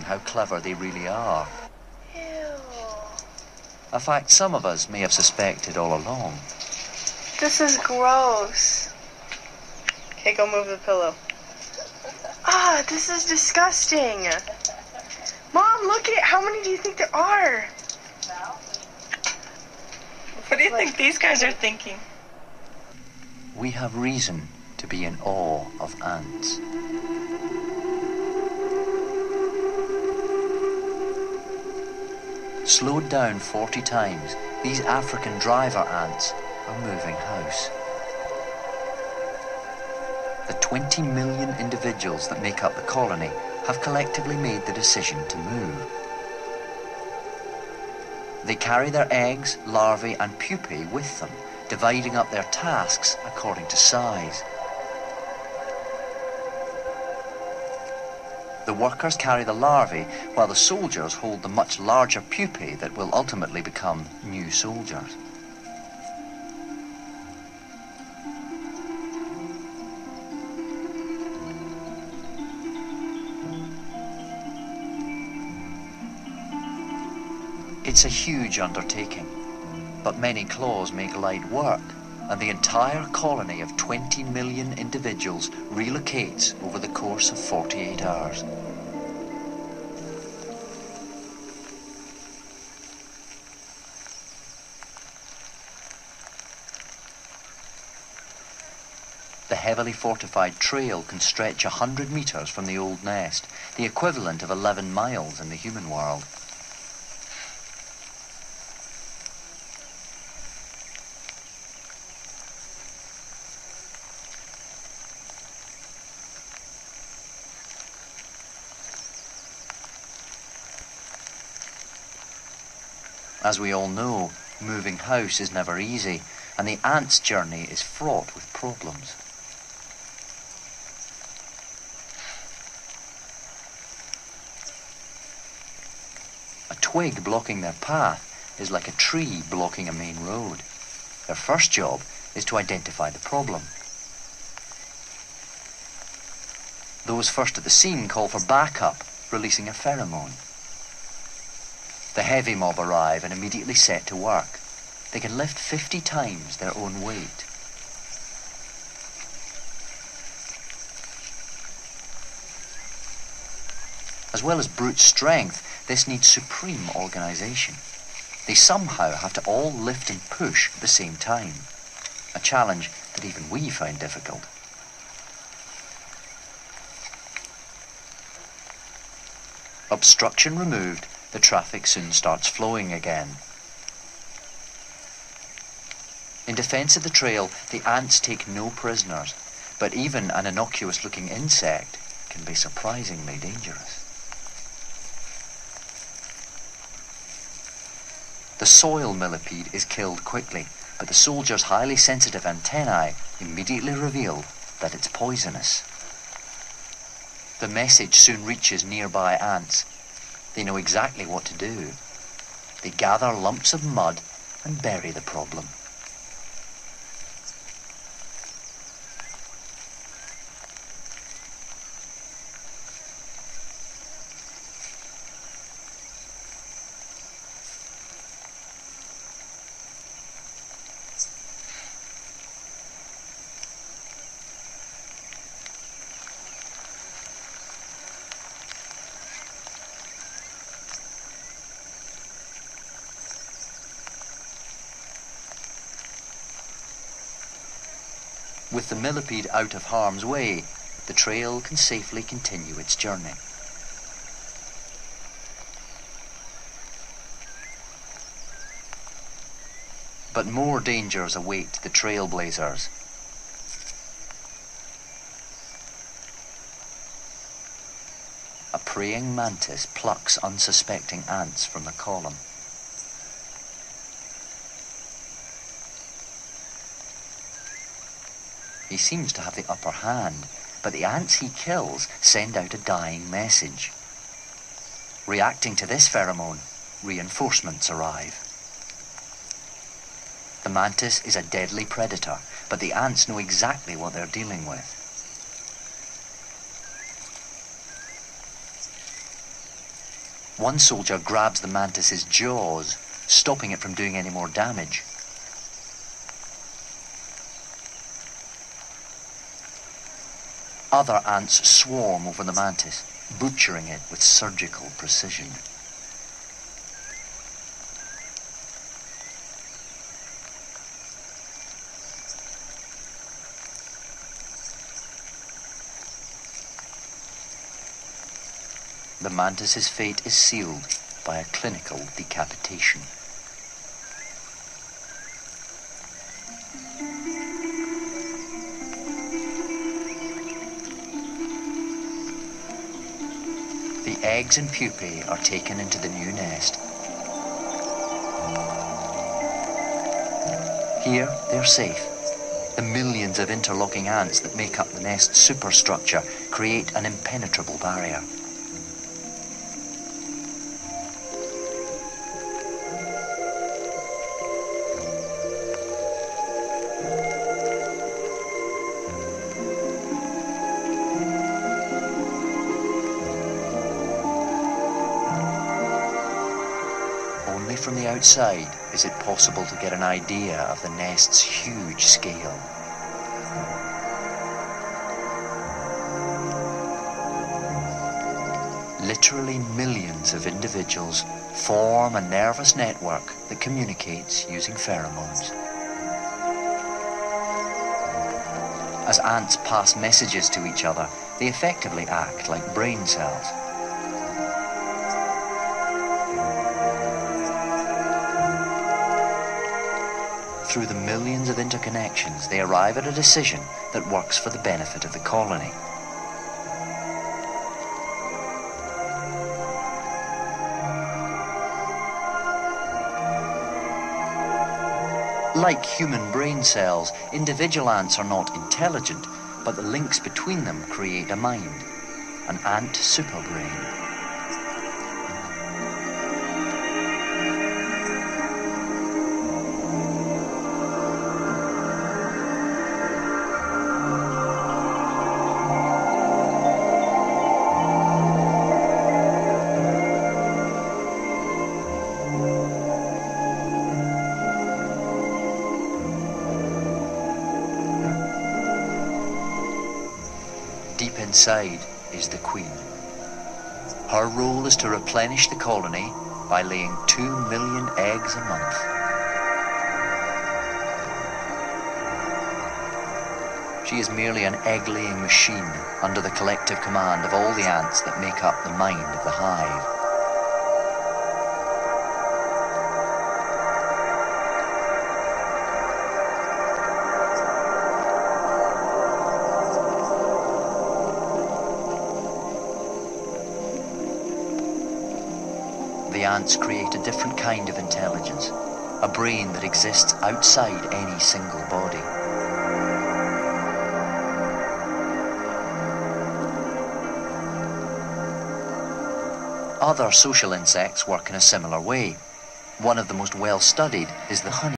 how clever they really are. Ew. A fact some of us may have suspected all along. This is gross. Okay, go move the pillow. Ah, this is disgusting. Mom, look at how many do you think there are? What do you think these guys are thinking? We have reason to be in awe of ants. Slowed down 40 times, these African driver ants are moving house. The 20 million individuals that make up the colony have collectively made the decision to move. They carry their eggs, larvae and pupae with them, dividing up their tasks according to size. The workers carry the larvae, while the soldiers hold the much larger pupae that will ultimately become new soldiers. It's a huge undertaking, but many claws make light work, and the entire colony of 20 million individuals relocates over the course of 48 hours. The heavily fortified trail can stretch 100 meters from the old nest, the equivalent of 11 miles in the human world. As we all know, moving house is never easy, and the ants' journey is fraught with problems. A twig blocking their path is like a tree blocking a main road. Their first job is to identify the problem. Those first at the scene call for backup, releasing a pheromone. The heavy mob arrive and immediately set to work. They can lift 50 times their own weight. As well as brute strength, this needs supreme organization. They somehow have to all lift and push at the same time, a challenge that even we find difficult. Obstruction removed, the traffic soon starts flowing again. In defense of the trail, the ants take no prisoners, but even an innocuous-looking insect can be surprisingly dangerous. The soil millipede is killed quickly, but the soldier's highly sensitive antennae immediately reveal that it's poisonous. The message soon reaches nearby ants. They know exactly what to do. They gather lumps of mud and bury the problem. With the millipede out of harm's way, the trail can safely continue its journey. But more dangers await the trailblazers. A praying mantis plucks unsuspecting ants from the column. He seems to have the upper hand, but the ants he kills send out a dying message. Reacting to this pheromone, reinforcements arrive. The mantis is a deadly predator, but the ants know exactly what they're dealing with. One soldier grabs the mantis's jaws, stopping it from doing any more damage. Other ants swarm over the mantis, butchering it with surgical precision. The mantis's fate is sealed by a clinical decapitation. The eggs and pupae are taken into the new nest. Here, they're safe. The millions of interlocking ants that make up the nest's superstructure create an impenetrable barrier. Only from the outside is it possible to get an idea of the nest's huge scale. Literally millions of individuals form a nervous network that communicates using pheromones. As ants pass messages to each other, they effectively act like brain cells. Through the millions of interconnections, they arrive at a decision that works for the benefit of the colony. Like human brain cells, individual ants are not intelligent, but the links between them create a mind, an ant superbrain. Deep inside is the queen. Her role is to replenish the colony by laying 2 million eggs a month. She is merely an egg-laying machine under the collective command of all the ants that make up the mind of the hive. The ants create a different kind of intelligence, a brain that exists outside any single body. Other social insects work in a similar way. One of the most well-studied is the honey.